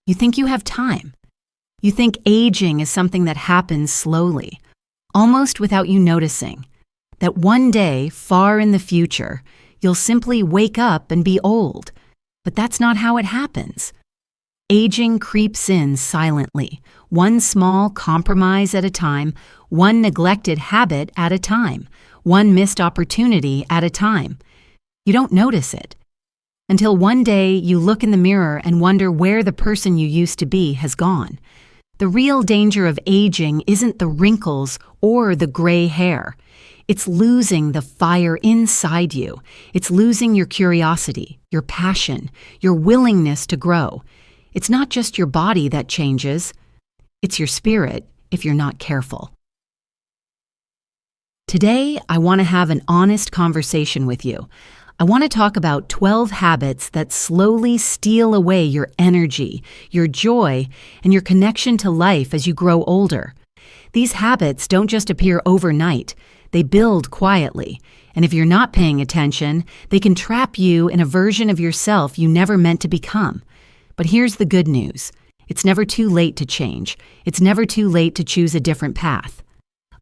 You think you have time. You think aging is something that happens slowly, almost without you noticing, that one day, far in the future, you'll simply wake up and be old. But that's not how it happens. Aging creeps in silently, one small compromise at a time, one neglected habit at a time, one missed opportunity at a time. You don't notice it until one day you look in the mirror and wonder where the person you used to be has gone. The real danger of aging isn't the wrinkles or the gray hair. It's losing the fire inside you. It's losing your curiosity, your passion, your willingness to grow. It's not just your body that changes. It's your spirit if you're not careful. Today, I want to have an honest conversation with you. I want to talk about 12 habits that slowly steal away your energy, your joy, and your connection to life as you grow older. These habits don't just appear overnight. They build quietly. And if you're not paying attention, they can trap you in a version of yourself you never meant to become. But here's the good news. It's never too late to change. It's never too late to choose a different path.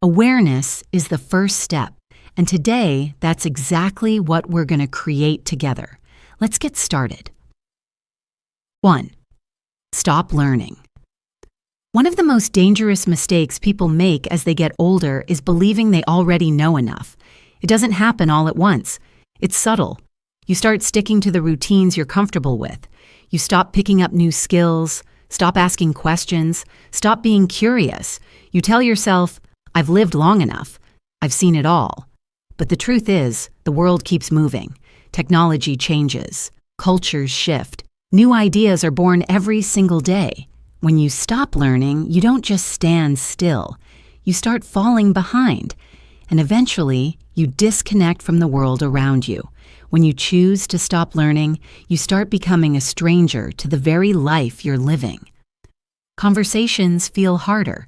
Awareness is the first step. And today, that's exactly what we're going to create together. Let's get started. 1. Stop learning. One of the most dangerous mistakes people make as they get older is believing they already know enough. It doesn't happen all at once. It's subtle. You start sticking to the routines you're comfortable with. You stop picking up new skills, stop asking questions, stop being curious. You tell yourself, I've lived long enough. I've seen it all. But the truth is, the world keeps moving. Technology changes. Cultures shift. New ideas are born every single day. When you stop learning, you don't just stand still. You start falling behind. And eventually, you disconnect from the world around you. When you choose to stop learning, you start becoming a stranger to the very life you're living. Conversations feel harder.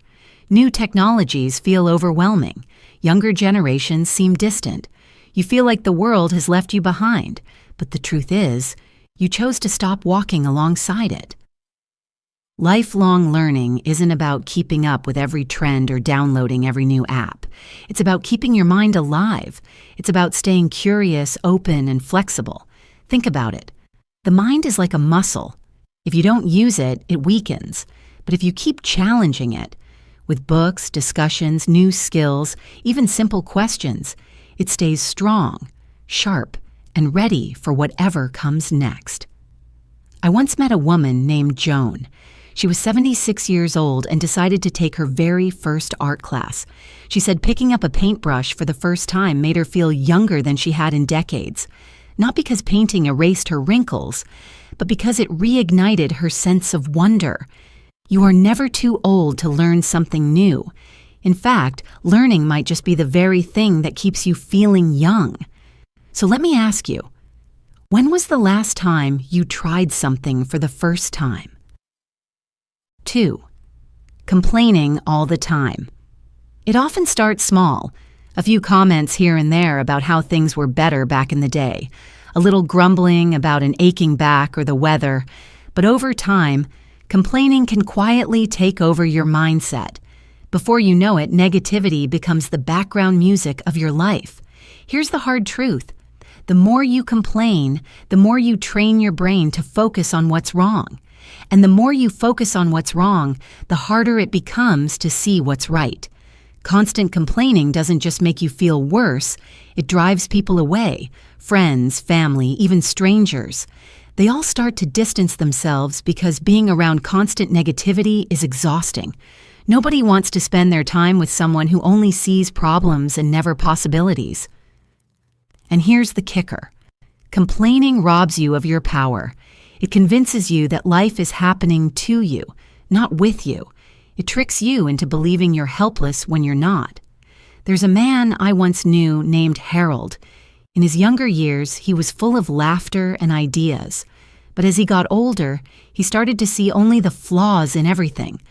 New technologies feel overwhelming. Younger generations seem distant. You feel like the world has left you behind. But the truth is, you chose to stop walking alongside it. Lifelong learning isn't about keeping up with every trend or downloading every new app. It's about keeping your mind alive. It's about staying curious, open, and flexible. Think about it. The mind is like a muscle. If you don't use it, it weakens. But if you keep challenging it, with books, discussions, new skills, even simple questions, it stays strong, sharp, and ready for whatever comes next. I once met a woman named Joan. She was 76 years old and decided to take her very first art class. She said picking up a paintbrush for the first time made her feel younger than she had in decades. Not because painting erased her wrinkles, but because it reignited her sense of wonder. You are never too old to learn something new. In fact, learning might just be the very thing that keeps you feeling young. So let me ask you, when was the last time you tried something for the first time? 2. Complaining all the time. It often starts small. A few comments here and there about how things were better back in the day. A little grumbling about an aching back or the weather. But over time, complaining can quietly take over your mindset. Before you know it, negativity becomes the background music of your life. Here's the hard truth. The more you complain, the more you train your brain to focus on what's wrong. And the more you focus on what's wrong, the harder it becomes to see what's right. Constant complaining doesn't just make you feel worse, it drives people away. Friends, family, even strangers. They all start to distance themselves because being around constant negativity is exhausting. Nobody wants to spend their time with someone who only sees problems and never possibilities. And here's the kicker. Complaining robs you of your power. It convinces you that life is happening to you, not with you. It tricks you into believing you're helpless when you're not. There's a man I once knew named Harold. In his younger years, he was full of laughter and ideas. But as he got older, he started to see only the flaws in everything.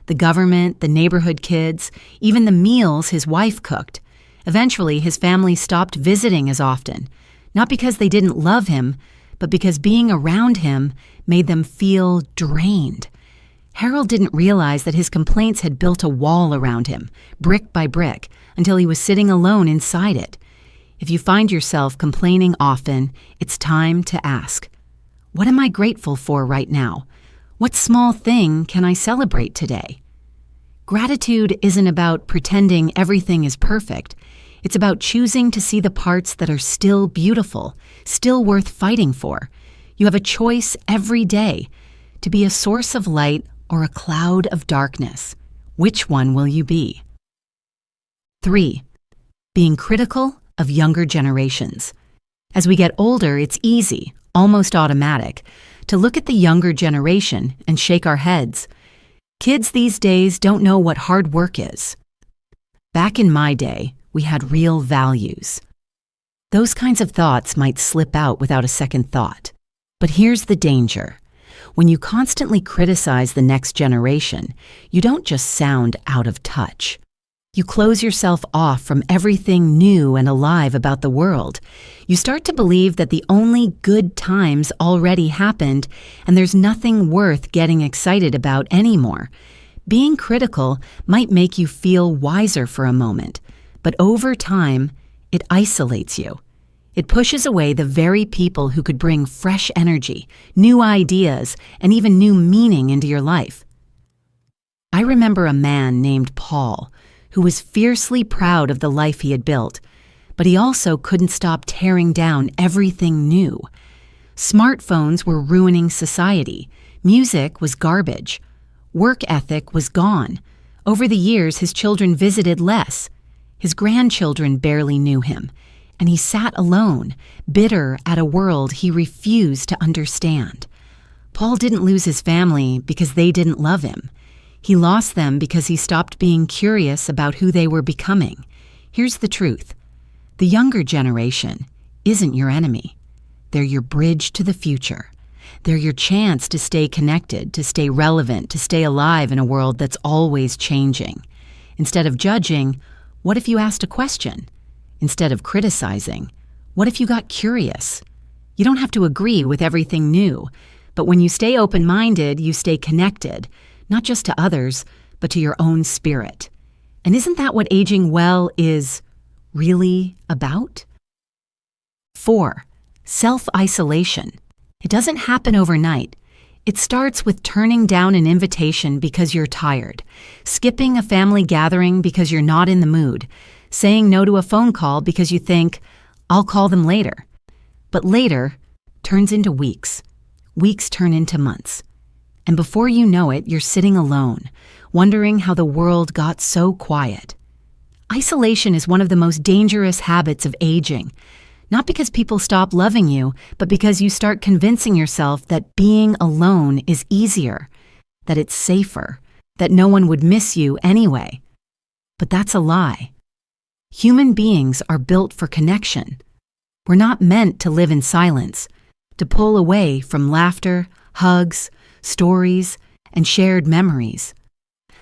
The government, the neighborhood kids, even the meals his wife cooked. Eventually, his family stopped visiting as often, not because they didn't love him, but because being around him made them feel drained. Harold didn't realize that his complaints had built a wall around him, brick by brick, until he was sitting alone inside it. If you find yourself complaining often, it's time to ask, what am I grateful for right now? What small thing can I celebrate today? Gratitude isn't about pretending everything is perfect. It's about choosing to see the parts that are still beautiful, still worth fighting for. You have a choice every day to be a source of light or a cloud of darkness. Which one will you be? 3. Being critical of younger generations. As we get older, it's easy, almost automatic, to look at the younger generation and shake our heads. Kids these days don't know what hard work is. Back in my day, we had real values. Those kinds of thoughts might slip out without a second thought. But here's the danger. When you constantly criticize the next generation, you don't just sound out of touch. You close yourself off from everything new and alive about the world. You start to believe that the only good times already happened and there's nothing worth getting excited about anymore. Being critical might make you feel wiser for a moment, but over time, it isolates you. It pushes away the very people who could bring fresh energy, new ideas, and even new meaning into your life. I remember a man named Paul who was fiercely proud of the life he had built, but he also couldn't stop tearing down everything new. Smartphones were ruining society. Music was garbage. Work ethic was gone. Over the years, his children visited less. His grandchildren barely knew him, and he sat alone, bitter at a world he refused to understand. Paul didn't lose his family because they didn't love him. He lost them because he stopped being curious about who they were becoming. Here's the truth. The younger generation isn't your enemy. They're your bridge to the future. They're your chance to stay connected, to stay relevant, to stay alive in a world that's always changing. Instead of judging, what if you asked a question? Instead of criticizing, what if you got curious? You don't have to agree with everything new, but when you stay open-minded, you stay connected, not just to others, but to your own spirit. And isn't that what aging well is really about? 4. Self-isolation. It doesn't happen overnight. It starts with turning down an invitation because you're tired, skipping a family gathering because you're not in the mood, saying no to a phone call because you think, I'll call them later. But later turns into weeks. Weeks turn into months. And before you know it, you're sitting alone, wondering how the world got so quiet. Isolation is one of the most dangerous habits of aging. Not because people stop loving you, but because you start convincing yourself that being alone is easier, that it's safer, that no one would miss you anyway. But that's a lie. Human beings are built for connection. We're not meant to live in silence, to pull away from laughter, hugs, stories, and shared memories.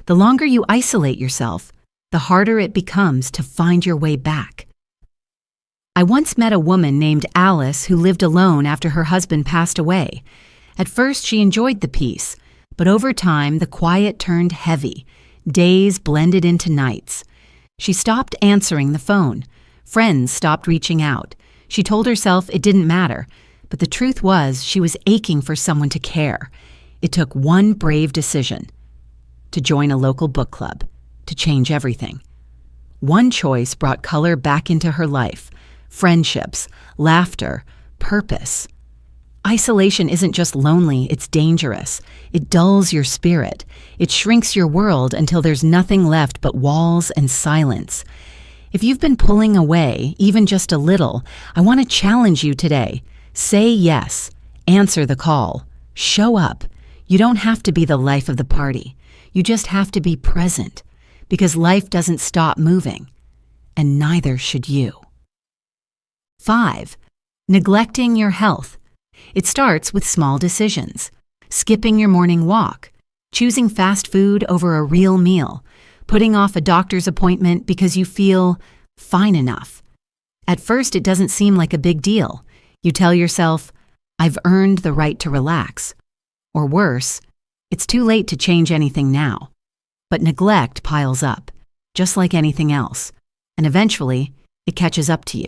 The longer you isolate yourself, the harder it becomes to find your way back. I once met a woman named Alice who lived alone after her husband passed away. At first, she enjoyed the peace, but over time, the quiet turned heavy. Days blended into nights. She stopped answering the phone. Friends stopped reaching out. She told herself it didn't matter, but the truth was she was aching for someone to care. It took one brave decision: to join a local book club, to change everything. One choice brought color back into her life: friendships, laughter, purpose. Isolation isn't just lonely, it's dangerous. It dulls your spirit. It shrinks your world until there's nothing left but walls and silence. If you've been pulling away, even just a little, I want to challenge you today. Say yes. Answer the call. Show up. You don't have to be the life of the party. You just have to be present, because life doesn't stop moving, and neither should you. 5. Neglecting your health. It starts with small decisions. Skipping your morning walk, choosing fast food over a real meal, putting off a doctor's appointment because you feel fine enough. At first, it doesn't seem like a big deal. You tell yourself, I've earned the right to relax. Or worse, It's too late to change anything now. But neglect piles up, just like anything else, and eventually it catches up to you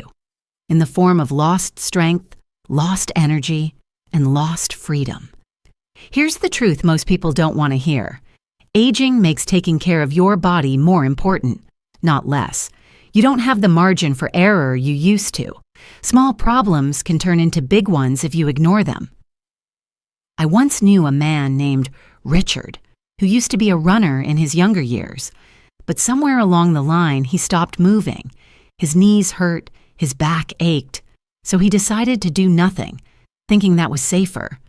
in the form of lost strength, lost energy, and lost freedom. Here's the truth most people don't want to hear. Aging makes taking care of your body more important, not less. You don't have the margin for error you used to. Small problems can turn into big ones if you ignore them. I once knew a man named Richard, who used to be a runner in his younger years. But somewhere along the line, he stopped moving. His knees hurt, his back ached, so he decided to do nothing, thinking that was safer.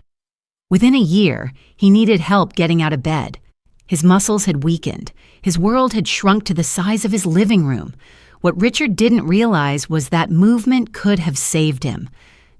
Within a year, he needed help getting out of bed. His muscles had weakened. His world had shrunk to the size of his living room. What Richard didn't realize was that movement could have saved him.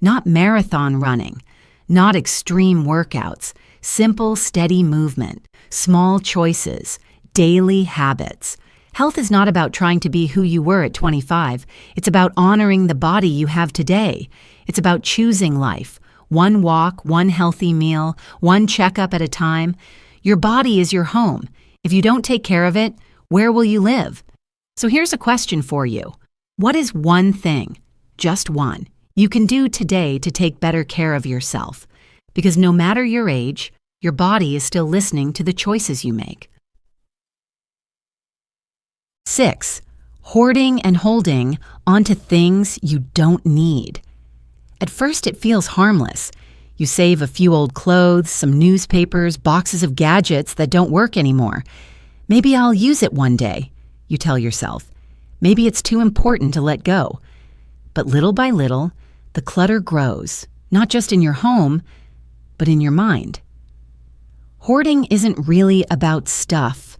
Not marathon running, not extreme workouts, simple, steady movement, small choices, daily habits. Health is not about trying to be who you were at 25. It's about honoring the body you have today. It's about choosing life. One walk, one healthy meal, one checkup at a time. Your body is your home. If you don't take care of it, where will you live? So here's a question for you. What is one thing, just one, you can do today to take better care of yourself? Because no matter your age, your body is still listening to the choices you make. 6. Hoarding and holding onto things you don't need. At first, it feels harmless. You save a few old clothes, some newspapers, boxes of gadgets that don't work anymore. Maybe I'll use it one day, you tell yourself. Maybe it's too important to let go. But little by little, the clutter grows, not just in your home, but in your mind. Hoarding isn't really about stuff.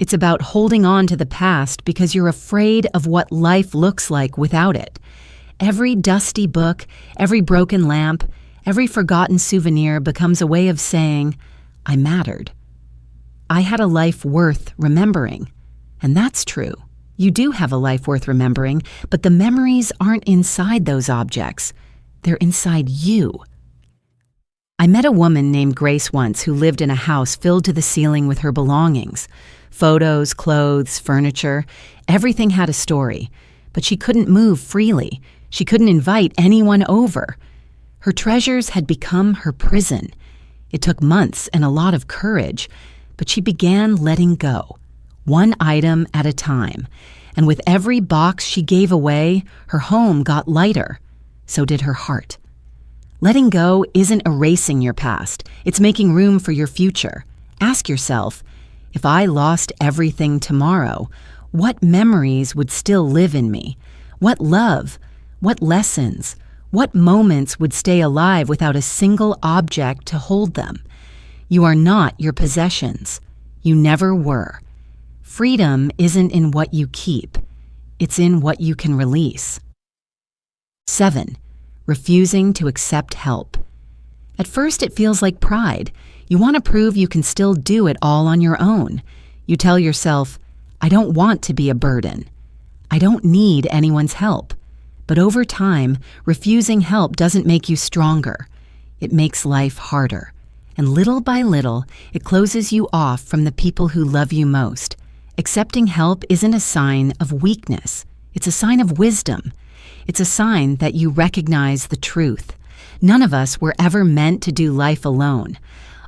It's about holding on to the past because you're afraid of what life looks like without it. Every dusty book, every broken lamp, every forgotten souvenir becomes a way of saying, I mattered. I had a life worth remembering. And that's true. You do have a life worth remembering, but the memories aren't inside those objects. They're inside you. I met a woman named Grace once who lived in a house filled to the ceiling with her belongings. Photos, clothes, furniture, everything had a story. But she couldn't move freely. She couldn't invite anyone over. Her treasures had become her prison. It took months and a lot of courage, but she began letting go, one item at a time. And with every box she gave away, her home got lighter. So did her heart. Letting go isn't erasing your past. It's making room for your future. Ask yourself, if I lost everything tomorrow, what memories would still live in me? What love? What lessons? What moments would stay alive without a single object to hold them? You are not your possessions. You never were. Freedom isn't in what you keep. It's in what you can release. 7. Refusing to accept help. At first, it feels like pride. You want to prove you can still do it all on your own. You tell yourself, I don't want to be a burden. I don't need anyone's help. But over time, refusing help doesn't make you stronger. It makes life harder. And little by little, it closes you off from the people who love you most. Accepting help isn't a sign of weakness. It's a sign of wisdom. It's a sign that you recognize the truth. None of us were ever meant to do life alone.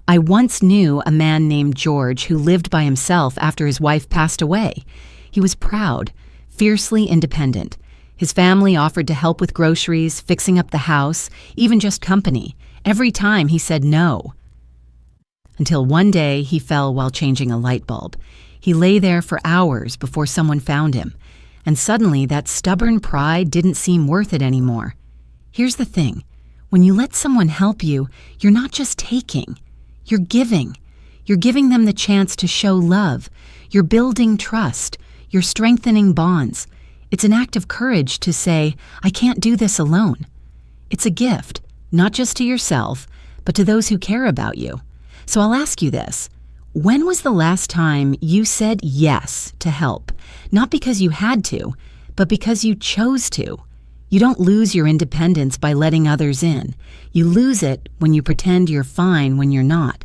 I once knew a man named George who lived by himself after his wife passed away. He was proud, fiercely independent. His family offered to help with groceries, fixing up the house, even just company. Every time he said no. Until one day he fell while changing a light bulb. He lay there for hours before someone found him. And suddenly that stubborn pride didn't seem worth it anymore. Here's the thing. When you let someone help you, you're not just taking. You're giving. You're giving them the chance to show love. You're building trust. You're strengthening bonds. It's an act of courage to say, I can't do this alone. It's a gift, not just to yourself, but to those who care about you. So I'll ask you this. When was the last time you said yes to help? Not because you had to, but because you chose to. You don't lose your independence by letting others in. You lose it when you pretend you're fine when you're not.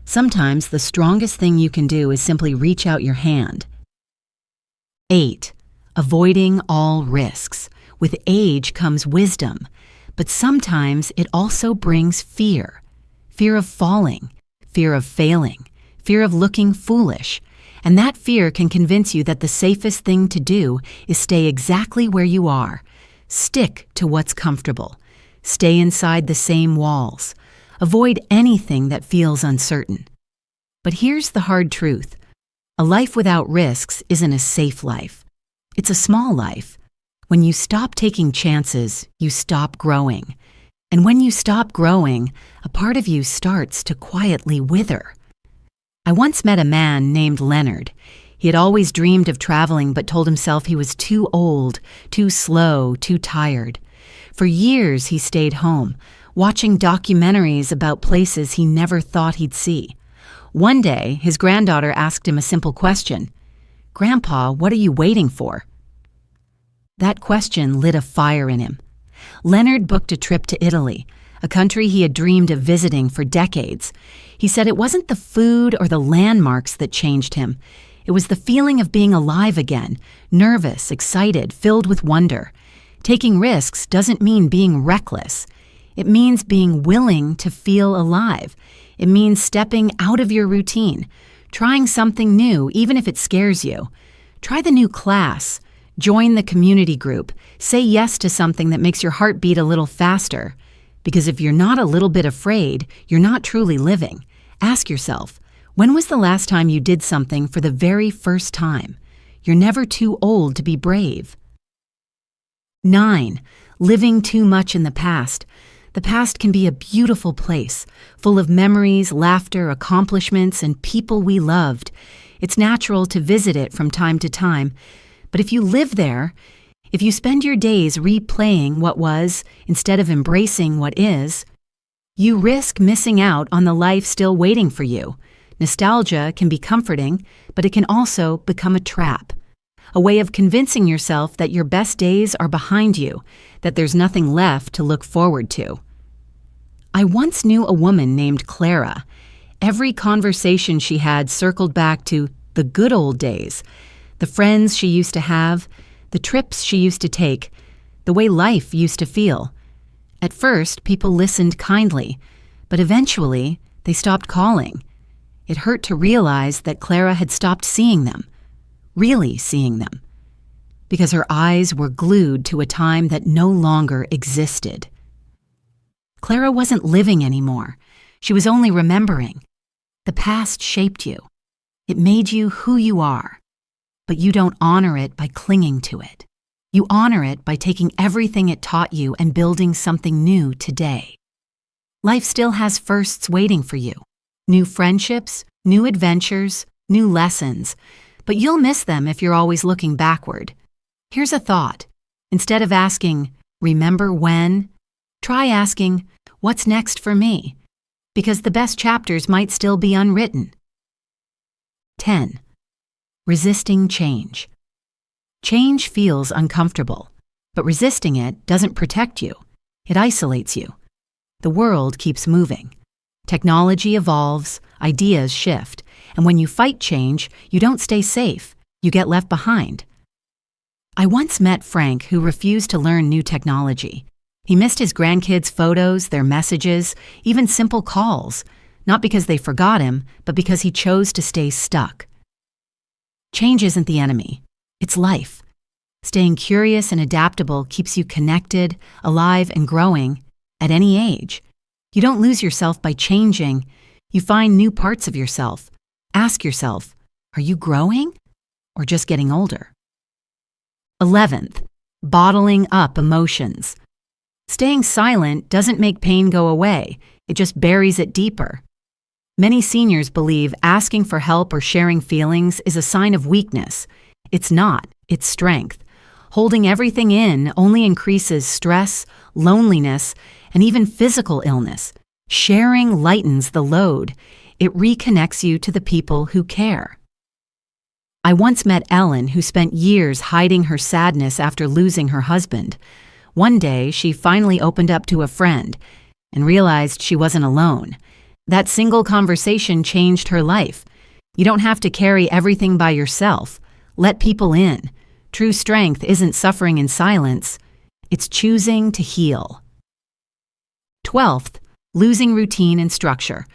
Sometimes the strongest thing you can do is simply reach out your hand. 8. Avoiding all risks. With age comes wisdom, but sometimes it also brings fear. Fear of falling, fear of failing, fear of looking foolish. And that fear can convince you that the safest thing to do is stay exactly where you are. Stick to what's comfortable. Stay inside the same walls. Avoid anything that feels uncertain. But here's the hard truth. A life without risks isn't a safe life. It's a small life. When you stop taking chances, you stop growing. And when you stop growing, a part of you starts to quietly wither. I once met a man named Leonard. He had always dreamed of traveling but told himself he was too old, too slow, too tired. For years he stayed home, watching documentaries about places he never thought he'd see. One day, his granddaughter asked him a simple question. "Grandpa, what are you waiting for?" That question lit a fire in him. Leonard booked a trip to Italy, a country he had dreamed of visiting for decades. He said it wasn't the food or the landmarks that changed him. It was the feeling of being alive again, nervous, excited, filled with wonder. Taking risks doesn't mean being reckless. It means being willing to feel alive. It means stepping out of your routine, trying something new even if it scares you. Try the new class. Join the community group. Say yes to something that makes your heart beat a little faster. Because if you're not a little bit afraid, you're not truly living. Ask yourself, when was the last time you did something for the very first time? You're never too old to be brave. 9. Living too much in the past. The past can be a beautiful place, full of memories, laughter, accomplishments, and people we loved. It's natural to visit it from time to time. But if you live there, if you spend your days replaying what was instead of embracing what is, you risk missing out on the life still waiting for you. Nostalgia can be comforting, but it can also become a trap, a way of convincing yourself that your best days are behind you, that there's nothing left to look forward to. I once knew a woman named Clara. Every conversation she had circled back to the good old days, the friends she used to have, the trips she used to take, the way life used to feel. At first, people listened kindly, but eventually, they stopped calling. It hurt to realize that Clara had stopped seeing them, really seeing them, because her eyes were glued to a time that no longer existed. Clara wasn't living anymore. She was only remembering. The past shaped you. It made you who you are. But you don't honor it by clinging to it. You honor it by taking everything it taught you and building something new today. Life still has firsts waiting for you. New friendships, new adventures, new lessons. But you'll miss them if you're always looking backward. Here's a thought. Instead of asking, "Remember when?" try asking, "What's next for me?" Because the best chapters might still be unwritten. 10. Resisting change. Change feels uncomfortable, but resisting it doesn't protect you. It isolates you. The world keeps moving. Technology evolves, ideas shift, and when you fight change, you don't stay safe. You get left behind. I once met Frank, who refused to learn new technology. He missed his grandkids' photos, their messages, even simple calls, not because they forgot him, but because he chose to stay stuck. Change isn't the enemy. It's life. Staying curious and adaptable keeps you connected, alive, and growing at any age. You don't lose yourself by changing. You find new parts of yourself. Ask yourself, are you growing or just getting older? 11th, bottling up emotions. Staying silent doesn't make pain go away. It just buries it deeper. Many seniors believe asking for help or sharing feelings is a sign of weakness. It's not, it's strength. Holding everything in only increases stress, loneliness, and even physical illness. Sharing lightens the load. It reconnects you to the people who care. I once met Ellen, who spent years hiding her sadness after losing her husband. One day, she finally opened up to a friend and realized she wasn't alone. That single conversation changed her life. You don't have to carry everything by yourself. Let people in. True strength isn't suffering in silence. It's choosing to heal. 12th, losing routine and structure.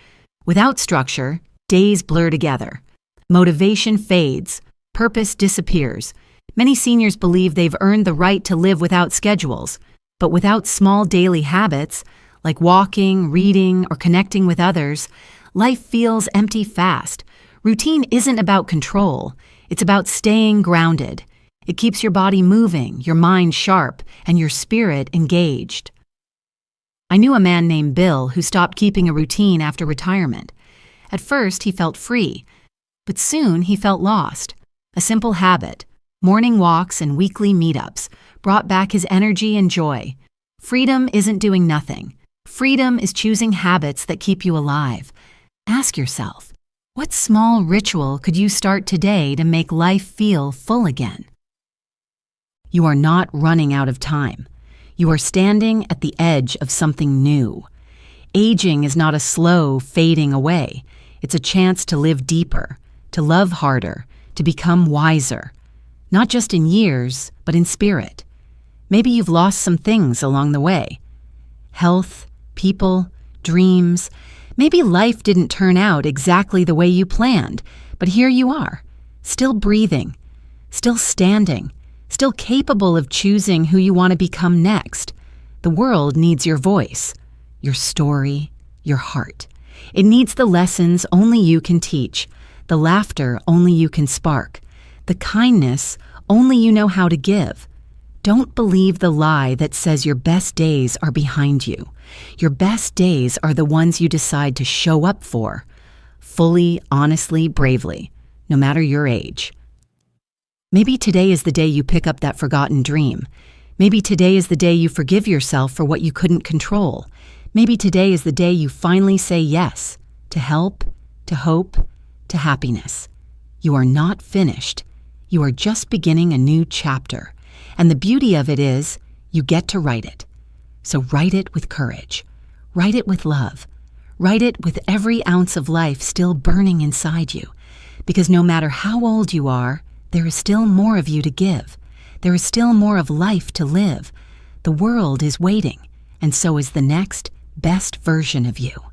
Without structure, days blur together. Motivation fades. Purpose disappears. Many seniors believe they've earned the right to live without schedules, but without small daily habits, like walking, reading, or connecting with others, life feels empty fast. Routine isn't about control. It's about staying grounded. It keeps your body moving, your mind sharp, and your spirit engaged. I knew a man named Bill who stopped keeping a routine after retirement. At first, he felt free, but soon he felt lost. A simple habit, morning walks and weekly meetups, brought back his energy and joy. Freedom isn't doing nothing. Freedom is choosing habits that keep you alive. Ask yourself, what small ritual could you start today to make life feel full again? You are not running out of time. You are standing at the edge of something new. Aging is not a slow fading away. It's a chance to live deeper, to love harder, to become wiser. Not just in years, but in spirit. Maybe you've lost some things along the way. Health, people, dreams. Maybe life didn't turn out exactly the way you planned, but here you are, still breathing, still standing, still capable of choosing who you want to become next. The world needs your voice, your story, your heart. It needs the lessons only you can teach, the laughter only you can spark, the kindness only you know how to give. Don't believe the lie that says your best days are behind you. Your best days are the ones you decide to show up for, fully, honestly, bravely, no matter your age. Maybe today is the day you pick up that forgotten dream. Maybe today is the day you forgive yourself for what you couldn't control. Maybe today is the day you finally say yes to help, to hope, to happiness. You are not finished. You are just beginning a new chapter. And the beauty of it is, you get to write it. So write it with courage. Write it with love. Write it with every ounce of life still burning inside you. Because no matter how old you are, there is still more of you to give. There is still more of life to live. The world is waiting, and so is the next best version of you.